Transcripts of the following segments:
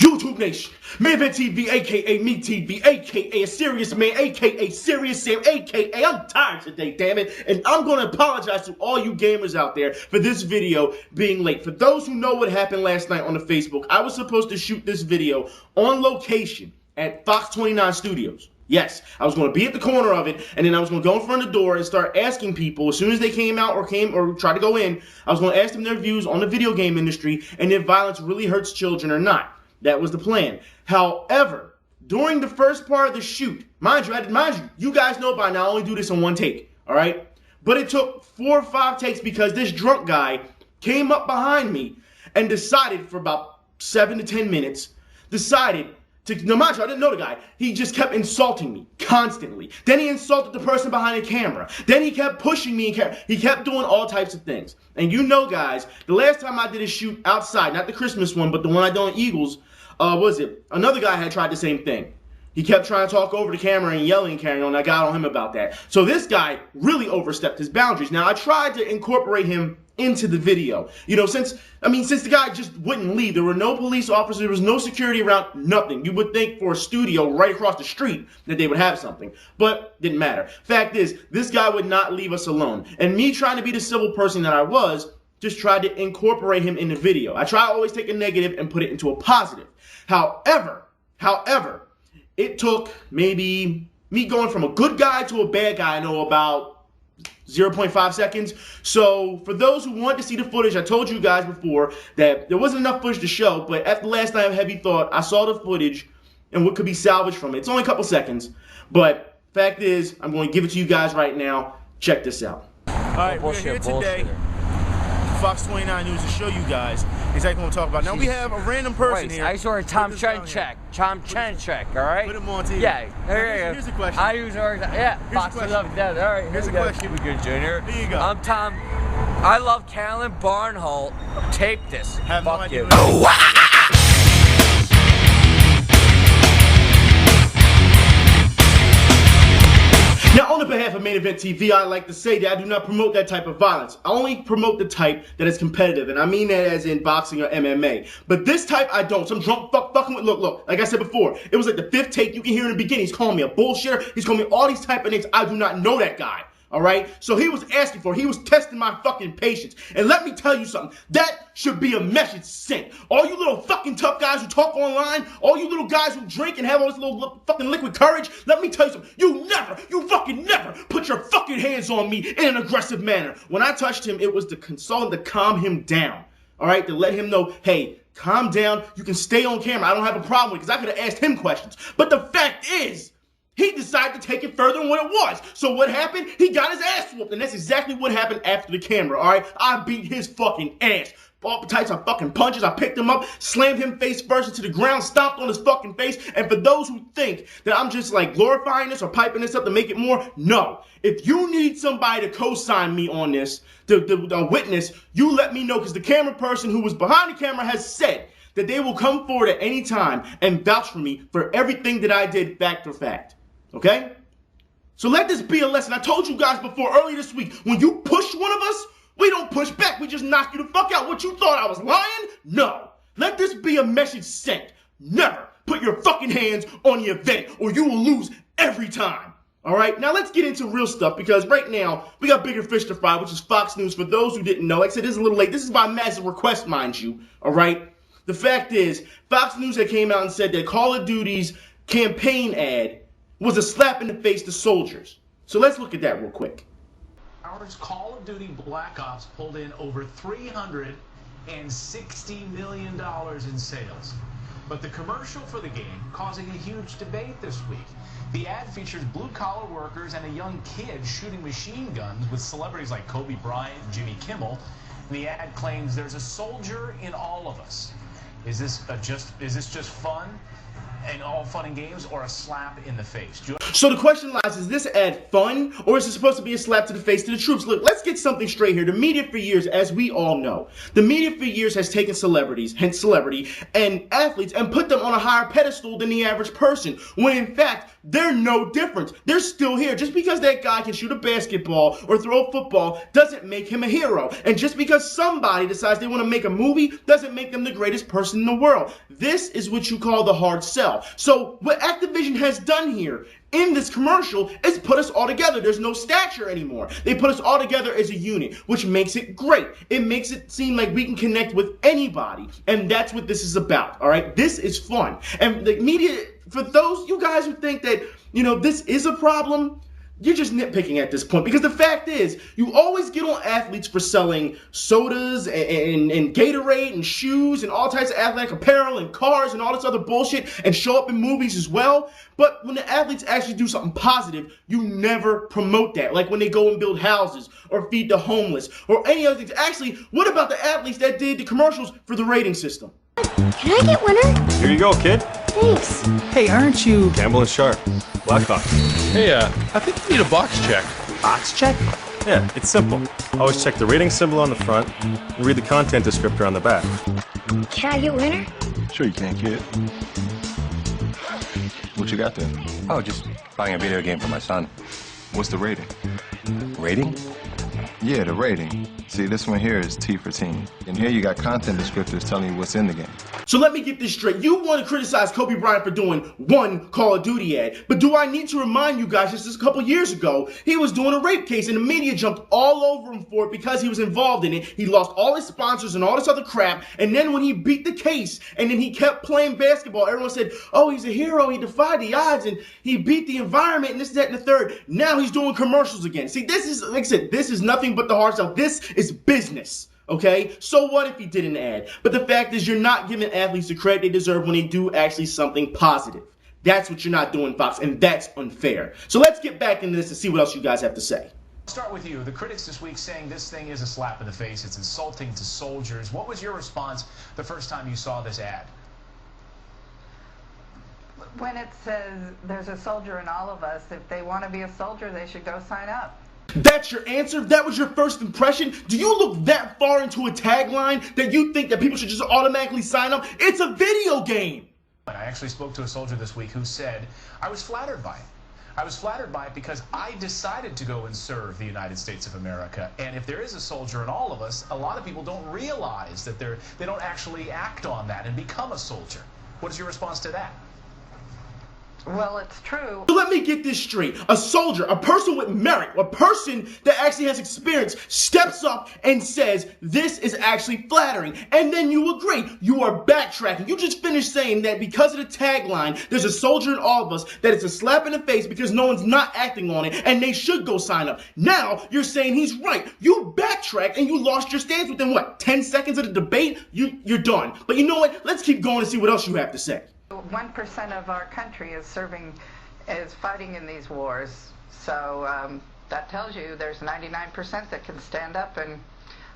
YouTube Nation, Manvan TV, aka Me TV, aka a serious man, aka Serious Sam, aka I'm tired today, damn it, and I'm gonna apologize to all you gamers out there for this video being late. For those who know what happened last night on the Facebook, I was supposed to shoot this video on location at Fox 29 Studios. Yes, I was going to be at the corner of it, and then I was going to go in front of the door and start asking people as soon as they came out or tried to go in. I was going to ask them their views on the video game industry and if violence really hurts children or not. That was the plan. However, during the first part of the shoot, mind you, you guys know by now I only do this in one take, all right? But it took 4 or 5 takes because this drunk guy came up behind me and decided for about 7 to 10 minutes, no, mind you, I didn't know the guy. He just kept insulting me constantly. Then he insulted the person behind the camera. Then he kept pushing me. He kept doing all types of things. And you know, guys, the last time I did a shoot outside, not the Christmas one, but the one I did on Eagles, another guy had tried the same thing. He kept trying to talk over the camera and yelling and carrying on. I got on him about that. So this guy really overstepped his boundaries. Now, I tried to incorporate him into the video. You know, since the guy just wouldn't leave, there were no police officers, there was no security around, nothing. You would think for a studio right across the street that they would have something, but didn't matter. Fact is, this guy would not leave us alone. And me trying to be the civil person that I was, just tried to incorporate him in the video. I try to always take a negative and put it into a positive. However, it took maybe me going from a good guy to a bad guy, I know about 0.5 seconds. So for those who want to see the footage, I told you guys before that there wasn't enough footage to show, but at the last night of heavy thought, I saw the footage and what could be salvaged from it. It's only a couple seconds, but fact is, I'm going to give it to you guys right now. Check this out. All right, we're here today, Fox 29 News, to show you guys exactly what I'm talking about. Now we have a random person here. I saw a Tom Chenchek, all right? Put him on TV. Yeah, here's the question. I use our, yeah, Fox 11 dead. All right, here's the question. Keep it good, Junior. Here you go. I'm Tom. I love Callan Barnholt. Tape this. Have no Fuck idea. you. Now, on the behalf of Main Event TV, I'd like to say that I do not promote that type of violence. I only promote the type that is competitive, and I mean that as in boxing or MMA. But this type, I don't. Some drunk fucking with, look, like I said before, it was like the 5th take. You can hear in the beginning, he's calling me a bullshitter. He's calling me all these type of names. I do not know that guy. All right? So he was testing my fucking patience. And let me tell you something. That should be a message sent. All you little fucking tough guys who talk online, all you little guys who drink and have all this little fucking liquid courage, let me tell you something. You fucking never put your fucking hands on me in an aggressive manner. When I touched him, it was to console him, to calm him down. All right? To let him know, hey, calm down. You can stay on camera. I don't have a problem with it because I could have asked him questions. But the fact is, he decided to take it further than what it was. So what happened? He got his ass whooped. And that's exactly what happened after the camera, all right? I beat his fucking ass. All types of fucking punches. I picked him up, slammed him face first into the ground, stomped on his fucking face. And for those who think that I'm just like glorifying this or piping this up to make it more, no. If you need somebody to co-sign me on this, the witness, you let me know, because the camera person who was behind the camera has said that they will come forward at any time and vouch for me for everything that I did fact for fact. Okay? So let this be a lesson. I told you guys before earlier this week, when you push one of us, we don't push back. We just knock you the fuck out. What, you thought I was lying? No. Let this be a message sent. Never put your fucking hands on the event or you will lose every time. All right? Now let's get into real stuff, because right now we got bigger fish to fry, which is Fox News. For those who didn't know, like I said, this is a little late. This is by massive request, mind you. All right? The fact is, Fox News had came out and said that Call of Duty's campaign ad was a slap in the face to soldiers. So let's look at that real quick. Call of Duty Black Ops pulled in over $360 million in sales. But the commercial for the game causing a huge debate this week. The ad features blue-collar workers and a young kid shooting machine guns with celebrities like Kobe Bryant and Jimmy Kimmel. And the ad claims there's a soldier in all of us. Is this just fun? and all fun and games, or a slap in the face? So the question lies, is this ad fun, or is it supposed to be a slap to the face to the troops? Look, let's get something straight here. The media for years, as we all know, the media for years has taken celebrities, hence celebrity, and athletes, and put them on a higher pedestal than the average person, when in fact, they're no different. They're still here. Just because that guy can shoot a basketball or throw a football doesn't make him a hero. And just because somebody decides they want to make a movie doesn't make them the greatest person in the world. This is what you call the hard sell. So what Activision has done here in this commercial is put us all together. There's no stature anymore. They put us all together as a unit, which makes it great. It makes it seem like we can connect with anybody. And that's what this is about, all right? This is fun. And the media, for those you guys who think that, this is a problem, you're just nitpicking at this point, because the fact is, you always get on athletes for selling sodas and Gatorade and shoes and all types of athletic apparel and cars and all this other bullshit and show up in movies as well. But when the athletes actually do something positive, you never promote that. Like when they go and build houses or feed the homeless or any other things. Actually, what about the athletes that did the commercials for the rating system? Can I get winner? Here you go, kid. Thanks. Hey, aren't you... Campbell and Sharp. Blackhawk. Hey, I think you need a box check. Box check? Yeah, it's simple. Always check the rating symbol on the front and read the content descriptor on the back. Can I get winner? Sure you can, kid. What you got there? Oh, just buying a video game for my son. What's the rating? Rating? Yeah, the rating. See, this one here is T for teen. And here you got content descriptors telling you what's in the game. So let me get this straight. You want to criticize Kobe Bryant for doing one Call of Duty ad, but do I need to remind you guys, just a couple years ago, he was doing a rape case and the media jumped all over him for it because he was involved in it. He lost all his sponsors and all this other crap, and then when he beat the case and then he kept playing basketball, everyone said, oh, he's a hero, he defied the odds, and he beat the environment, and this, that, and the third. Now he's doing commercials again. See, this is, like I said, this is nothing but the hard sell. This is business. Okay, so what if he did an ad? But the fact is, you're not giving athletes the credit they deserve when they do actually something positive. That's what you're not doing, Fox, and that's unfair. So let's get back into this and see what else you guys have to say. I'll start with you. The critics this week saying this thing is a slap in the face. It's insulting to soldiers. What was your response the first time you saw this ad? When it says there's a soldier in all of us, if they want to be a soldier, they should go sign up. That's your answer? That was your first impression? Do you look that far into a tagline that you think that people should just automatically sign up? It's a video game. I actually spoke to a soldier this week who said, I was flattered by it. I was flattered by it because I decided to go and serve the United States of America. And if there is a soldier in all of us, a lot of people don't realize that they don't actually act on that and become a soldier. What is your response to that? Well, it's true. So let me get this straight. A soldier, a person with merit, a person that actually has experience, steps up and says, this is actually flattering. And then you agree. You are backtracking. You just finished saying that because of the tagline, there's a soldier in all of us, that it's a slap in the face because no one's not acting on it, and they should go sign up. Now, you're saying he's right. You backtrack and you lost your stance within, what, 10 seconds of the debate? You're done. But you know what? Let's keep going and see what else you have to say. 1% of our country is fighting in these wars. So that tells you there's 99% that can stand up and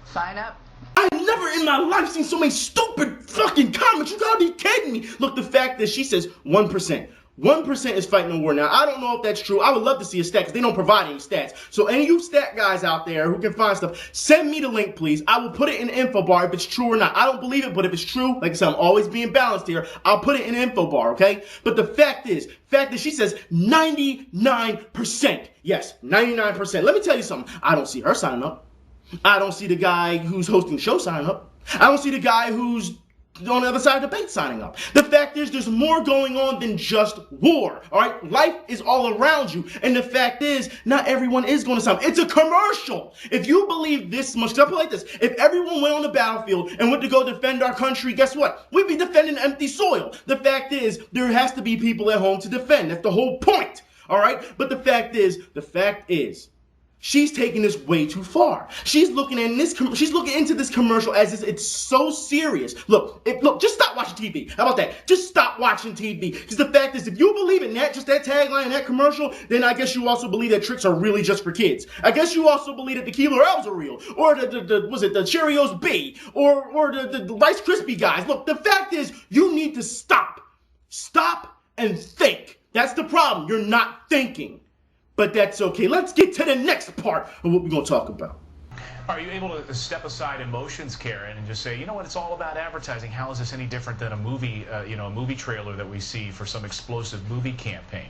sign up. I've never in my life seen so many stupid fucking comments. You gotta be kidding me. Look, the fact that she says 1%. 1% is fighting a war. Now, I don't know if that's true. I would love to see a stat because they don't provide any stats. So any of you stat guys out there who can find stuff, send me the link, please. I will put it in the info bar if it's true or not. I don't believe it, but if it's true, like I said, I'm always being balanced here. I'll put it in the info bar, okay? But the fact is she says 99%. Yes, 99%. Let me tell you something. I don't see her signing up. I don't see the guy who's hosting the show signing up. I don't see the guy who's on the other side of the debate signing up. The fact is, there's more going on than just war, all right? Life is all around you, and the fact is, not everyone is going to sign up. It's a commercial. If you believe this much, I'll put it like this. If everyone went on the battlefield and went to go defend our country, guess what? We'd be defending empty soil. The fact is, there has to be people at home to defend. That's the whole point, all right? But the fact is, she's taking this way too far. She's looking into this commercial as if it's so serious. Look, just stop watching TV. How about that? Just stop watching TV. Because the fact is, if you believe in that, just that tagline and that commercial, then I guess you also believe that tricks are really just for kids. I guess you also believe that the Keebler Elves are real, or the Cheerios B, or the Rice Krispie guys. Look, the fact is, you need to stop. Stop and think. That's the problem. You're not thinking. But that's okay. Let's get to the next part of what we're going to talk about. Are you able to step aside emotions, Karen, and just say, you know what, it's all about advertising. How is this any different than a movie, a movie trailer that we see for some explosive movie campaign?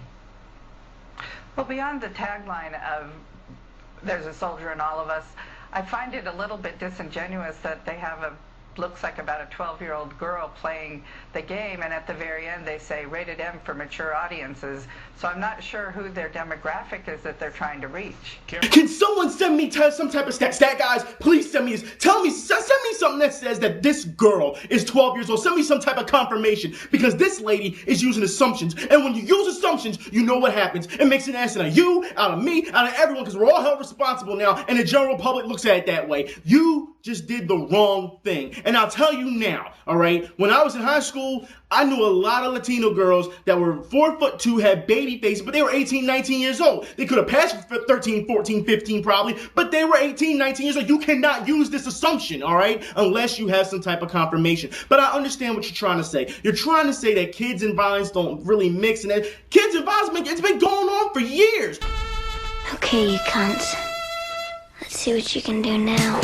Well, beyond the tagline of "There's a soldier in all of us," I find it a little bit disingenuous that they have looks like about a 12-year-old girl playing the game, and at the very end they say rated M for mature audiences. So I'm not sure who their demographic is that they're trying to reach. Can someone send me some type of stat, guys? Please send me this. Send me something that says that this girl is 12 years old. Send me some type of confirmation, because this lady is using assumptions, and when you use assumptions, you know what happens. It makes an ass out of you, out of me, out of everyone, because we're all held responsible now, and the general public looks at it that way. You just did the wrong thing. And I'll tell you now, all right, when I was in high school, I knew a lot of Latino girls that were 4'2", had baby faces, but they were 18, 19 years old. They could have passed for 13, 14, 15 probably, but they were 18, 19 years old. You cannot use this assumption, all right, unless you have some type of confirmation. But I understand what you're trying to say. You're trying to say that kids and violence don't really mix, and that kids and violence, it's been going on for years. Okay, you cunts. Let's see what you can do now.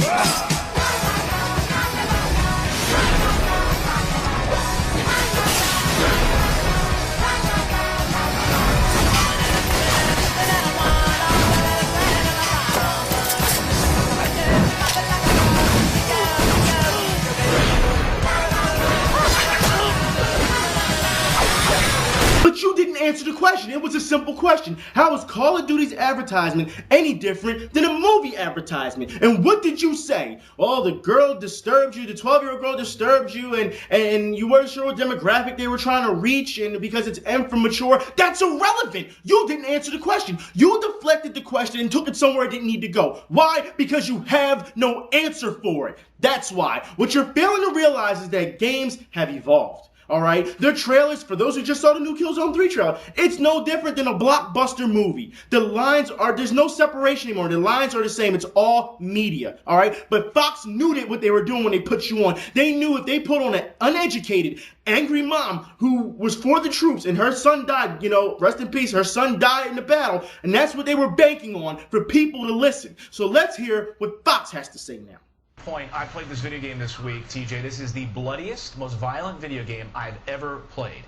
But you didn't answer the question. It was a simple question. How is Call of Duty's advertisement any different than a movie advertisement? And what did you say? Oh, the girl disturbed you, the 12-year-old girl disturbed you, and you weren't sure what demographic they were trying to reach, and because it's M for mature, that's irrelevant. You didn't answer the question. You deflected the question and took it somewhere it didn't need to go. Why? Because you have no answer for it. That's why. What you're failing to realize is that games have evolved. All right, the trailers, for those who just saw the new Killzone 3 trailer, it's no different than a blockbuster movie. There's no separation anymore. The lines are the same. It's all media, all right? But Fox knew what they were doing when they put you on. They knew if they put on an uneducated, angry mom who was for the troops and her son died, rest in peace, her son died in the battle, and that's what they were banking on, for people to listen. So let's hear what Fox has to say now. I played this video game this week, TJ. This is the bloodiest, most violent video game I've ever played.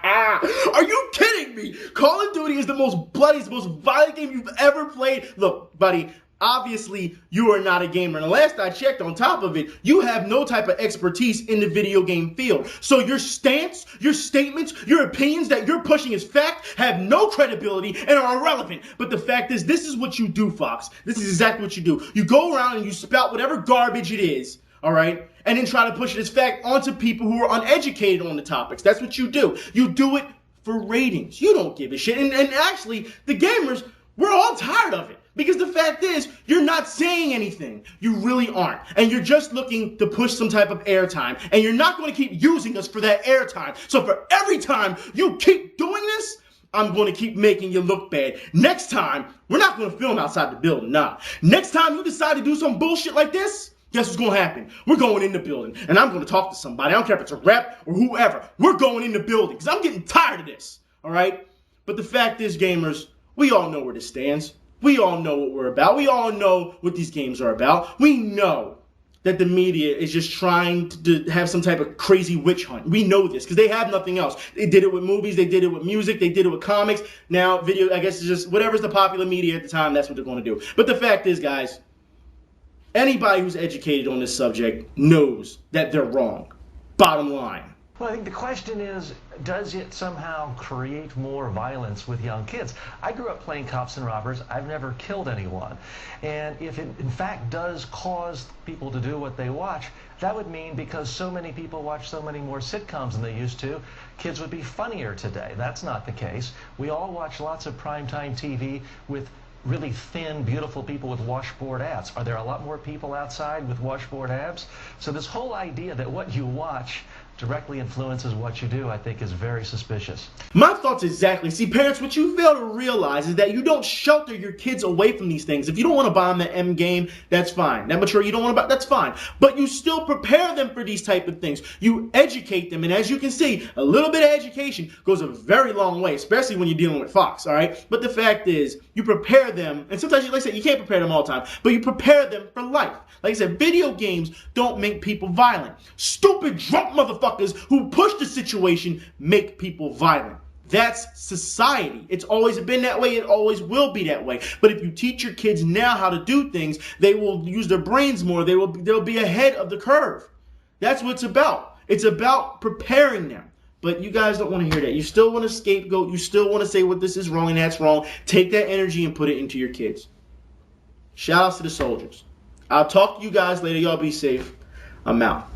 Are you kidding me? Call of Duty is the most bloodiest, most violent game you've ever played. Look, buddy, obviously you are not a gamer. And the last I checked, on top of it, you have no type of expertise in the video game field. So your stance, your statements, your opinions that you're pushing as fact have no credibility and are irrelevant. But the fact is, this is what you do, Fox. This is exactly what you do. You go around and you spout whatever garbage it is, all right, and then try to push it as fact onto people who are uneducated on the topics. That's what you do. You do it for ratings. You don't give a shit. And actually, the gamers, we're all tired of it. Because the fact is, you're not saying anything. You really aren't. And you're just looking to push some type of airtime. And you're not going to keep using us for that airtime. So for every time you keep doing this, I'm going to keep making you look bad. Next time, we're not going to film outside the building. Nah. Next time you decide to do some bullshit like this, guess what's going to happen? We're going in the building. And I'm going to talk to somebody. I don't care if it's a rep or whoever. We're going in the building. Because I'm getting tired of this. All right? But the fact is, gamers, we all know where this stands. We all know what we're about. We all know what these games are about. We know that the media is just trying to have some type of crazy witch hunt. We know this because they have nothing else. They did it with movies. They did it with music. They did it with comics. Now, video, I guess it's just whatever's the popular media at the time, that's what they're going to do. But the fact is, guys, anybody who's educated on this subject knows that they're wrong. Bottom line. Well, I think the question is, does it somehow create more violence with young kids? I grew up playing cops and robbers. I've never killed anyone. And if it, in fact, does cause people to do what they watch, that would mean because so many people watch so many more sitcoms than they used to, kids would be funnier today. That's not the case. We all watch lots of primetime TV with really thin, beautiful people with washboard abs. Are there a lot more people outside with washboard abs? So this whole idea that what you watch directly influences what you do, I think is very suspicious. My thoughts exactly. See, parents, what you fail to realize is that you don't shelter your kids away from these things. If you don't want to buy them the M game, that's fine. That mature, you don't want to buy, that's fine. But you still prepare them for these type of things. You educate them, and as you can see, a little bit of education goes a very long way, especially when you're dealing with Fox, all right? But the fact is, you prepare them, and sometimes, like I said, you can't prepare them all the time, but you prepare them for life. Like I said, video games don't make people violent. Stupid drunk motherfuckers who push the situation make people violent. That's society. It's always been that way. It always will be that way. But if you teach your kids now how to do things, they will use their brains more. They'll be ahead of the curve. That's what it's about. It's about preparing them. But you guys don't want to hear that. You still want to scapegoat. You still want to say what this is wrong and that's wrong. Take that energy and put it into your kids. Shout outs to the soldiers. I'll talk to you guys later. Y'all be safe. I'm out.